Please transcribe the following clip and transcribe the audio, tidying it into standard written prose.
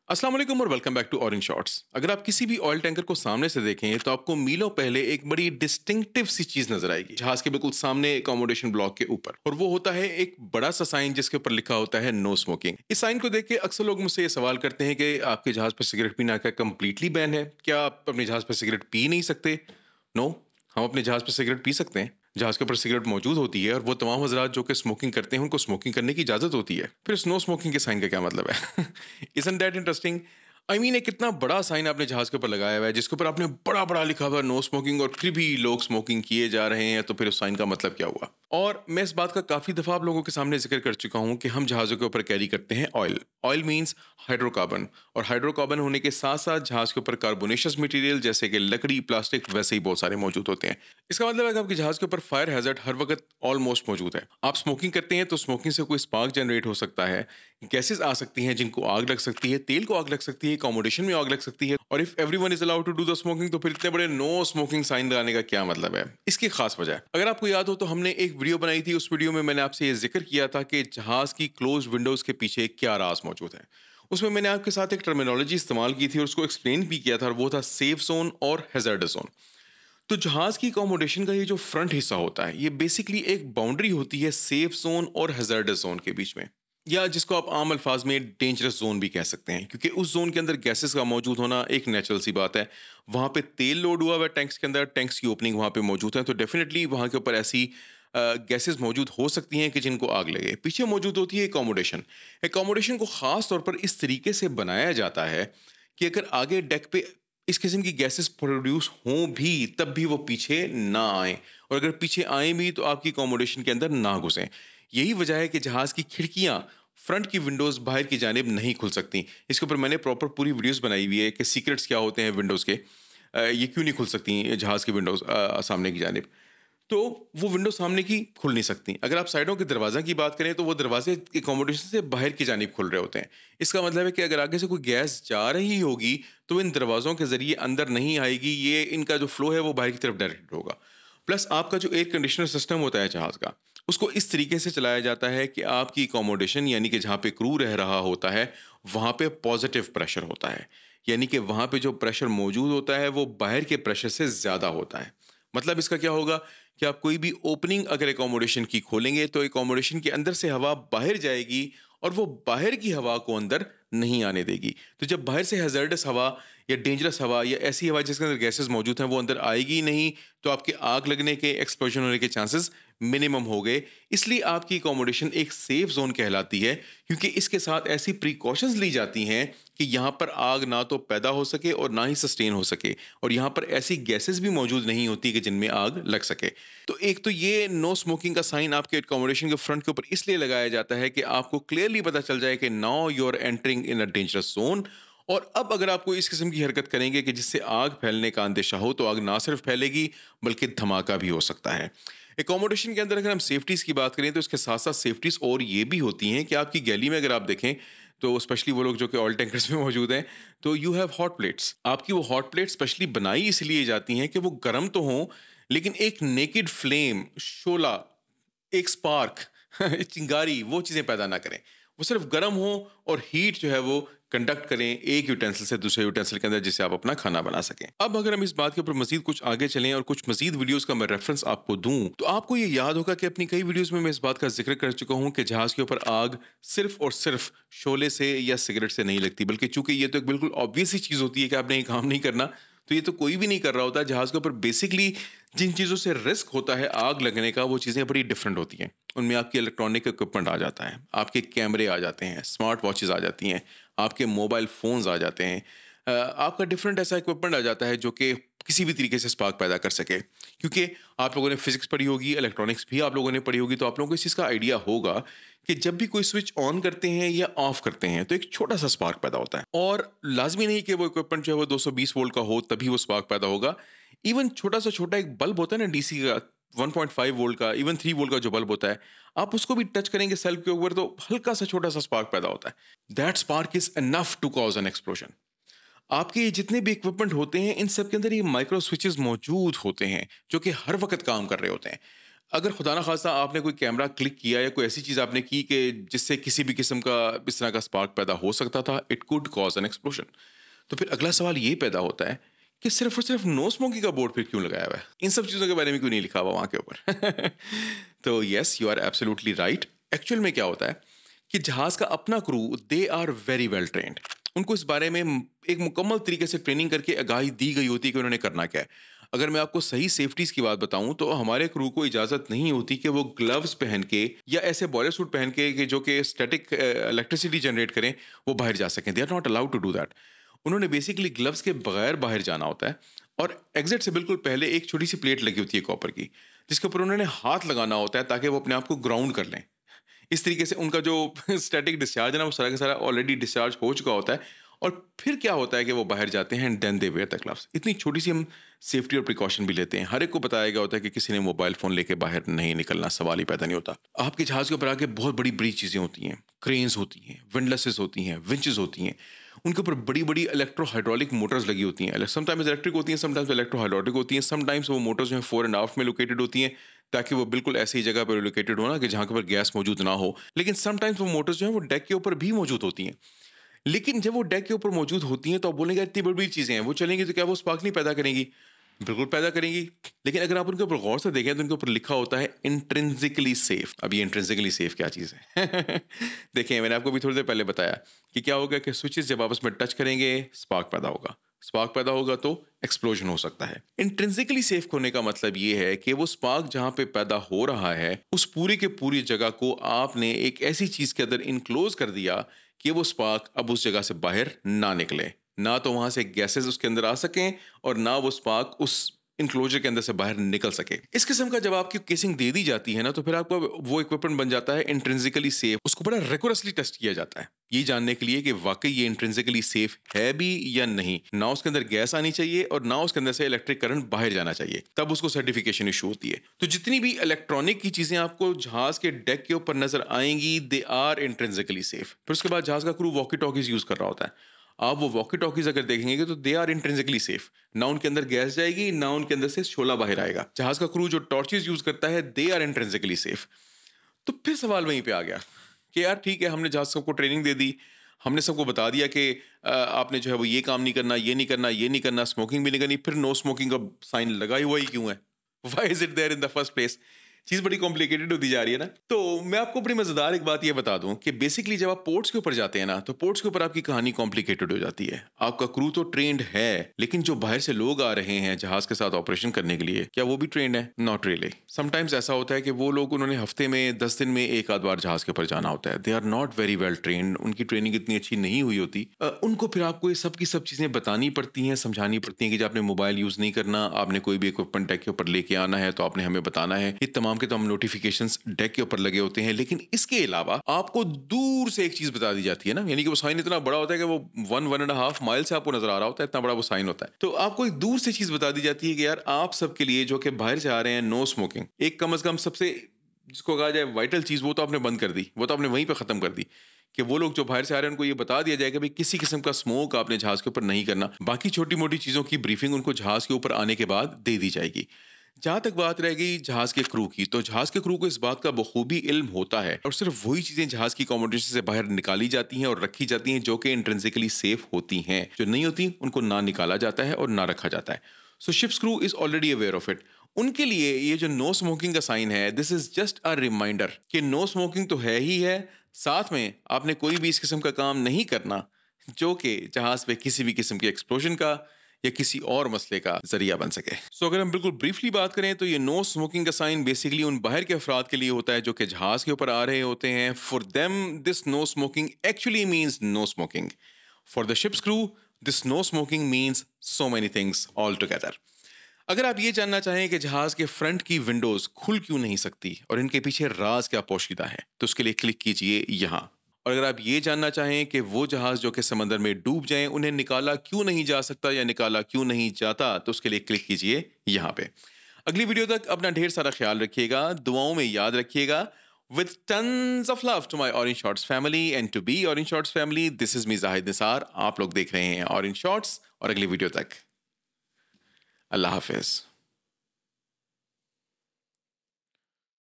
अस्सलाम वालेकुम और welcome back to Orange Shots. अगर आप किसी भी ऑयल टैंकर को सामने से देखें तो आपको मीलों पहले एक बड़ी डिस्टिंक्टिव सी चीज नजर आएगी जहाज के बिल्कुल सामने अकोमोडेशन ब्लॉक के ऊपर, और वो होता है एक बड़ा सा साइन जिसके ऊपर लिखा होता है नो स्मोकिंग। इस साइन को देख के अक्सर लोग मुझसे ये सवाल करते हैं कि आपके जहाज पर सिगरेट पीना क्या कंप्लीटली बैन है? क्या आप अपने जहाज पर सिगरेट पी नहीं सकते? नो, हम अपने जहाज पर सिगरेट पी सकते हैं। जहाज के ऊपर सिगरेट मौजूद होती है और वो तमाम हजरात जो कि स्मोकिंग करते हैं उनको स्मोकिंग करने की इजाजत होती है। फिर स्नो स्मोकिंग के साइन का क्या मतलब है? Isn't that interesting? I mean एक कितना बड़ा साइन आपने जहाज के ऊपर लगाया हुआ है जिसके ऊपर आपने बड़ा बड़ा लिखा हुआ नो स्मोकिंग, और फिर भी लोग स्मोकिंग किए जा रहे हैं। तो फिर उस साइन का मतलब क्या हुआ? और मैं इस बात का काफी दफा आप लोगों के सामने जिक्र कर चुका हूं कि हम जहाजों के ऊपर कैरी करते हैं ऑयल। ऑयल मींस हाइड्रोकार्बन, और हाइड्रोकार्बन होने के साथ साथ जहाज के ऊपर कार्बोनेशियस मटेरियल जैसे कि लकड़ी, प्लास्टिक वैसे ही बहुत सारे मौजूद होते हैं। इसका मतलब है कि आपके जहाज के ऊपर फायर हैजर्ड हर वक्त ऑलमोस्ट मौजूद है। आप स्मोकिंग करते हैं तो स्मोकिंग से कोई स्पार्क जनरेट हो सकता है, गैसेस आ सकती हैं जिनको आग लग सकती है, तेल को आग लग सकती है, अकोमोडेशन में आग लग सकती है। और if everyone is allowed to do the smoking तो फिर इतने बड़े नो स्मोकिंग साइन लगाने का क्या मतलब है? इसकी खास वजह, अगर आपको याद हो तो हमने एक वीडियो बनाई थी। उस वीडियो में मैंने आपसे ये जिक्र किया था कि जहाज की क्लोज विंडोज के पीछे क्या राज मौजूद है। उसमें मैंने आपके साथ एक टर्मिनोलॉजी इस्तेमाल की थी और उसको एक्सप्लेन भी किया था, और वो था सेफ जोन और हैजर्डस जोन। तो जहाज की अकोमोडेशन का ये जो फ्रंट हिस्सा होता है ये बेसिकली एक बाउंड्री होती है सेफ जोन और हैजर्डस जोन के बीच में, या जिसको आप आम अल्फाज में डेंजरस जोन भी कह सकते हैं, क्योंकि उस जोन के अंदर गैसेस का मौजूद होना एक नेचुरल सी बात है। वहाँ पे तेल लोड हुआ हुआ है टैंक्स के अंदर, टैंक्स की ओपनिंग वहाँ पे मौजूद है, तो डेफिनेटली वहाँ के ऊपर ऐसी गैसेस मौजूद हो सकती हैं कि जिनको आग लगे। पीछे मौजूद होती है अकोमोडेशन। अकोमोडेशन को ख़ास तौर पर इस तरीके से बनाया जाता है कि अगर आगे डेक पे इस किस्म की गैसेस प्रोड्यूस हों भी तब भी वो पीछे ना आए, और अगर पीछे आए भी तो आपकी अकोमोडेशन के अंदर ना घुसें। यही वजह है कि जहाज़ की खिड़कियाँ, फ्रंट की विंडोज़ बाहर की जानिब नहीं खुल सकती। इसके ऊपर मैंने प्रॉपर पूरी वीडियोज़ बनाई हुई है कि सीक्रेट्स क्या होते हैं विंडोज़ के। ये क्यों नहीं खुल सकती जहाज़ की विंडोज़ सामने की जानिब। तो वो विंडो सामने की खुल नहीं सकती। अगर आप साइडों के दरवाज़ा की बात करें तो वो दरवाजे अकोमोडेशन से बाहर की जानिब खुल रहे होते हैं। इसका मतलब है कि अगर आगे से कोई गैस जा रही होगी तो इन दरवाज़ों के ज़रिए अंदर नहीं आएगी, ये इनका जो फ्लो है वो बाहर की तरफ डायरेक्ट होगा। प्लस आपका जो एयर कंडीशनर सिस्टम होता है जहाज़ का, उसको इस तरीके से चलाया जाता है कि आपकी अकोमोडेशन यानी कि जहाँ पे क्रू रह रहा होता है वहाँ पे पॉजिटिव प्रेशर होता है। यानी कि वहाँ पे जो प्रेशर मौजूद होता है वो बाहर के प्रेशर से ज़्यादा होता है। मतलब इसका क्या होगा कि आप कोई भी ओपनिंग अगर अकोमोडेशन की खोलेंगे तो अकोमोडेशन के अंदर से हवा बाहर जाएगी और वो बाहर की हवा को अंदर नहीं आने देगी। तो जब बाहर से हैजर्डस हवा या डेंजरस हवा या ऐसी हवा जिसके अंदर गैसेस मौजूद हैं वो अंदर आएगी ही नहीं, तो आपके आग लगने के, एक्सप्लोजन होने के चांसेस मिनिमम हो गए। इसलिए आपकी अकोमोडेशन एक सेफ जोन कहलाती है, क्योंकि इसके साथ ऐसी प्रिकॉशंस ली जाती हैं कि यहाँ पर आग ना तो पैदा हो सके और ना ही सस्टेन हो सके, और यहाँ पर ऐसी गैसेस भी मौजूद नहीं होती कि जिनमें आग लग सके। तो एक तो ये नो स्मोकिंग का साइन आपके अकोमोडेशन के फ्रंट के ऊपर इसलिए लगाया जाता है कि आपको क्लियरली पता चल जाए कि now you are entering in a dangerous zone. और अब अगर आप कोई इस किस्म की हरकत करेंगे कि जिससे आग फैलने का अंदेशा हो तो आग ना सिर्फ फैलेगी बल्कि धमाका भी हो सकता है। एकोमोडेशन के अंदर अगर हम सेफ्टीज की बात करें तो इसके साथ साथ सेफ्टीज और ये भी होती हैं कि आपकी गैली में अगर आप देखें तो स्पेशली वो लोग जो कि ऑयल टैंकर्स में मौजूद हैं, तो यू हैव हॉट प्लेट्स। आपकी वो हॉट प्लेट स्पेशली बनाई इसलिए जाती हैं कि वो गर्म तो हों लेकिन एक नेकेड फ्लेम, शोला, एक स्पार्क चिंगारी, वो चीज़ें पैदा ना करें। वो सिर्फ गर्म हो और हीट जो है वो कंडक्ट करें एक यूटेंसिल से दूसरे यूटेंसिल के अंदर, जिससे आप अपना खाना बना सकें। अब अगर हम इस बात के ऊपर मजीद कुछ आगे चलें और कुछ मजीद वीडियोस का मैं रेफरेंस आपको दूं तो आपको ये याद होगा कि अपनी कई वीडियोस में मैं इस बात का जिक्र कर चुका हूं कि जहाज के ऊपर आग सिर्फ और सिर्फ शोले से या सिगरेट से नहीं लगती, बल्कि चूंकि ये तो एक बिल्कुल ऑब्वियस ही चीज़ होती है कि आपने ये काम नहीं करना, तो ये तो कोई भी नहीं कर रहा होता। जहाज के ऊपर बेसिकली जिन चीज़ों से रिस्क होता है आग लगने का वो चीज़ें बड़ी डिफरेंट होती हैं। उनमें आपकी इलेक्ट्रॉनिक इक्विपमेंट आ जाता है, आपके कैमरे आ जाते हैं, स्मार्ट वॉचेस आ जाती हैं, आपके मोबाइल फ़ोन्स आ जाते हैं। आपका डिफरेंट ऐसा इक्विपमेंट आ जाता है जो कि किसी भी तरीके से स्पार्क पैदा कर सके। क्योंकि आप लोगों ने फिजिक्स पढ़ी होगी, इलेक्ट्रॉनिक्स भी आप लोगों ने पढ़ी होगी, तो आप लोगों को इस चीज़ का आइडिया होगा कि जब भी कोई स्विच ऑन करते हैं या ऑफ करते हैं तो एक छोटा सा स्पार्क पैदा होता है, और लाजमी नहीं कि वो इक्विपमेंट जो है वो 220 वोल्ट का हो तभी वो स्पार्क पैदा होगा। इवन छोटा सा छोटा एक बल्ब होता है ना डीसी का, 1.5 वोल्ट का, इवन 3 वोल्ट का जो बल्ब होता है, आप उसको भी टच करेंगे सेल्फ के ऊपर तो हल्का सा छोटा सा स्पार्क पैदा होता है। That spark is enough to cause an explosion. आपके ये जितने भी इक्विपमेंट होते हैं इन सब के अंदर ये माइक्रो स्विचेस मौजूद होते हैं जो कि हर वक्त काम कर रहे होते हैं। अगर खुदा ना खास्ता आपने कोई कैमरा क्लिक किया या कोई ऐसी चीज़ आपने की कि जिससे किसी भी किस्म का इस तरह का स्पार्क पैदा हो सकता था, it could cause an explosion. तो फिर अगला सवाल ये पैदा होता है कि सिर्फ और सिर्फ नो स्मोकिंग का बोर्ड फिर क्यों लगाया हुआ है, इन सब चीज़ों के बारे में क्यों नहीं लिखा हुआ वहाँ के ऊपर। तो yes, you are absolutely right. Actual में क्या होता है कि जहाज़ का अपना crew, they are very well trained. उनको इस बारे में एक मुकम्मल तरीके से ट्रेनिंग करके आगाही दी गई होती है कि उन्होंने करना क्या है। अगर मैं आपको सही सेफ्टीज़ की बात बताऊं तो हमारे क्रू को इजाज़त नहीं होती कि वो ग्लव्स पहन के या ऐसे बॉयलर सूट पहन के कि जो कि स्टैटिक इलेक्ट्रिसिटी जनरेट करें, वो बाहर जा सकें। They are not allowed to do that. उन्होंने बेसिकली ग्लव्स के बगैर बाहर जाना होता है, और एग्जिट से बिल्कुल पहले एक छोटी सी प्लेट लगी होती है कॉपर की, जिसके ऊपर उन्होंने हाथ लगाना होता है ताकि वो अपने आप को ग्राउंड कर लें। इस तरीके से उनका जो स्टैटिक डिस्चार्ज है ना, वो सारा का सारा ऑलरेडी डिस्चार्ज हो चुका होता है, और फिर क्या होता है कि वो बाहर जाते हैं, then they wear the gloves. इतनी छोटी सी हम सेफ्टी और प्रिकॉशन भी लेते हैं। हर एक को बताया गया होता है कि किसी ने मोबाइल फ़ोन लेके बाहर नहीं निकलना, सवाल ही पैदा नहीं होता। आपके जहाज़ के ऊपर आके बहुत बड़ी बड़ी चीज़ें होती हैं, क्रेन्स होती हैं, विंडलेसेस होती हैं, विंचेस होती हैं। उनके ऊपर बड़ी बड़ी इलेक्ट्रो हाइड्रोलिक मोटर्स लगी होती हैं। समटाइम्स इलेक्ट्रिक होती हैं, समटाइम्स इलेक्ट्रो हाइड्रोलिक होती हैं, समटाइम्स वो मोटर्स जो है 4.5 में लोकेटेड होती हैं, ताकि वो बिल्कुल ऐसी जगह पर लोकेटेड हो ना कि जहाँ के ऊपर गैस मौजूद ना हो। लेकिन समटाइम्स वो मोटर्स जो है वो डेक के ऊपर भी मौजूद होती हैं। लेकिन जब वो डेक के ऊपर मौजूद होती हैं तो आप बोलेंगे इतनी बड़ी-बड़ी चीज़ें हैं, वो चलेंगी तो क्या वो स्पार्क नहीं पैदा करेंगी? बिल्कुल पैदा करेंगी। लेकिन अगर आप उनके ऊपर गौर से देखें तो उनके ऊपर लिखा होता है इंट्रिंसिकली सेफ। अब ये इंट्रिंसिकली सेफ क्या चीज़ है? देखिए, मैंने आपको अभी थोड़ी देर पहले बताया कि क्या होगा कि स्विचेस जब आपस में टच करेंगे, स्पार्क पैदा होगा। स्पार्क पैदा होगा तो एक्सप्लोजन हो सकता है। इंट्रिंसिकली सेफ होने का मतलब ये है कि वो स्पार्क जहाँ पे पैदा हो रहा है, उस पूरी के पूरी जगह को आपने एक ऐसी चीज़ के अंदर इनक्लोज कर दिया कि वो स्पार्क अब उस जगह से बाहर ना निकले। ना तो वहां से गैसेस उसके अंदर आ सकें, और ना वो स्पार्क उस इंक्लोजर के अंदर से बाहर निकल सके। इस किस्म का जब आपकी केसिंग दे दी जाती है ना, तो फिर आपका वो इक्विपमेंट बन जाता है इंट्रिंसिकली सेफ। उसको बड़ा रिगोरसली टेस्ट किया जाता है, ये जानने के लिए कि वाकई ये इंट्रिंसिकली सेफ है भी या नहीं। ना उसके अंदर गैस आनी चाहिए और ना उसके अंदर से इलेक्ट्रिक करंट बाहर जाना चाहिए, तब उसको सर्टिफिकेशन इशू होती है। तो जितनी भी इलेक्ट्रॉनिक की चीजें आपको जहाज के डेक के ऊपर नजर आएंगी, दे आर इंट्रिंसिकली सेफ। फिर उसके बाद जहाज का क्रू वॉकी टॉकीज यूज कर रहा होता है। आप वो वॉकी टॉकीज अगर देखेंगे तो दे आर इंट्रिंसिकली सेफ। ना उनके अंदर गैस जाएगी, ना उनके अंदर से शोला बाहर आएगा। जहाज का क्रू जो टॉर्चेस यूज करता है, दे आर इंट्रिंसिकली सेफ। तो फिर सवाल वहीं पे आ गया कि यार ठीक है, हमने जहाज सबको ट्रेनिंग दे दी, हमने सबको बता दिया कि आपने जो है वो ये काम नहीं करना, ये नहीं करना, ये नहीं करना, स्मोकिंग भी नहीं करनी, फिर नो स्मोकिंग का साइन लगा ही हुआ ही क्यों है? Why is it there in the first place? चीज़ बड़ी कॉम्प्लिकेटेड होती जा रही है ना। तो मैं आपको बड़ी मज़ेदार एक बात ये बता दूं कि बेसिकली जब आप पोर्ट्स के ऊपर जाते हैं ना, तो पोर्ट्स के ऊपर आपकी कहानी कॉम्प्लिकेटेड हो जाती है। आपका क्रू तो ट्रेंड है, लेकिन जो बाहर से लोग आ रहे हैं जहाज के साथ ऑपरेशन करने के लिए, क्या वो भी ट्रेंड है? Not really. समटाइम्स ऐसा होता है कि वो लोग, उन्होंने हफ्ते में 10 दिन में एक आध बार जहाज के ऊपर जाना होता है। They are not very well trained, उनकी ट्रेनिंग इतनी अच्छी नहीं हुई होती। उनको फिर आपको ये सब की सब चीज़ें बतानी पड़ती हैं, समझानी पड़ती हैं कि जब आपने मोबाइल यूज़ नहीं करना, आपने कोई भी इक्विपमेंट डेक के ऊपर लेके आना है तो आपने हमें बताना है। ये तमाम के तमाम नोटिफिकेशन डेक के ऊपर लगे होते हैं। लेकिन इसके अलावा आपको दूर से एक चीज बता दी जाती है ना, यानी कि वो साइन इतना बड़ा होता है कि वो 1.5 माइल से आपको नजर आ रहा होता है, इतना बड़ा वो साइन होता है। तो आपको एक दूर से चीज बता दी जाती है कि यार आप सबके लिए जो कि बाहर से आ रहे हैं, नो स्मोकिंग। एक कम से कम सबसे जिसको कहा जाए वाइटल चीज, वो तो आपने बंद कर दी, वो तो आपने वहीं पर खत्म कर दी कि वो लोग जो बाहर से आ रहे हैं उनको ये बता दिया जाए कि भाई किसी किस्म का स्मोक आपने जहाज के ऊपर नहीं करना। बाकी छोटी मोटी चीजों की ब्रीफिंग उनको जहाज के ऊपर आने के बाद दे दी जाएगी। जहाँ तक बात रह गई जहाज के क्रू की, तो जहाज के क्रू को इस बात का बखूबी इल्म होता है, और सिर्फ वही चीजें जहाज की अकोमोडेशन से बाहर निकाली जाती हैं और रखी जाती हैं जो कि इंट्रिंसिकली सेफ होती हैं। जो नहीं होती उनको ना निकाला जाता है और ना रखा जाता है। So ships crew is already aware of it. उनके लिए ये जो नो स्मोकिंग का साइन है, this is just a reminder कि नो स्मोकिंग तो है ही है, साथ में आपने कोई भी इस किस्म का काम नहीं करना जो कि जहाज पे किसी भी किस्म के एक्सप्लोजन का या किसी और मसले का जरिया बन सके। सो अगर हम बिल्कुल ब्रीफली बात करें तो ये नो स्मोकिंग का साइन बेसिकली उन बाहर के अफराद के लिए होता है जो कि जहाज के ऊपर आ रहे होते हैं। For them this no smoking actually means no smoking. For the ship's crew this no smoking means so many things all together. अगर आप ये जानना चाहें कि जहाज के फ्रंट की विंडोज खुल क्यों नहीं सकती और इनके पीछे राज क्या पोशीदा है, तो उसके लिए क्लिक कीजिए यहाँ। और अगर आप ये जानना चाहें कि वो जहाज जो कि समंदर में डूब जाएं, उन्हें निकाला क्यों नहीं जा सकता या निकाला क्यों नहीं जाता, तो उसके लिए क्लिक कीजिए यहाँ पे। अगली वीडियो तक अपना ढेर सारा ख्याल रखिएगा, दुआओं में याद रखिएगा। With tons of love to my Orange Shorts family and to be Orange Shorts family, this is me Zahid Nisar। आप लोग देख रहे हैं Orange Shorts, और अगली वीडियो तक अल्लाह हाफिज।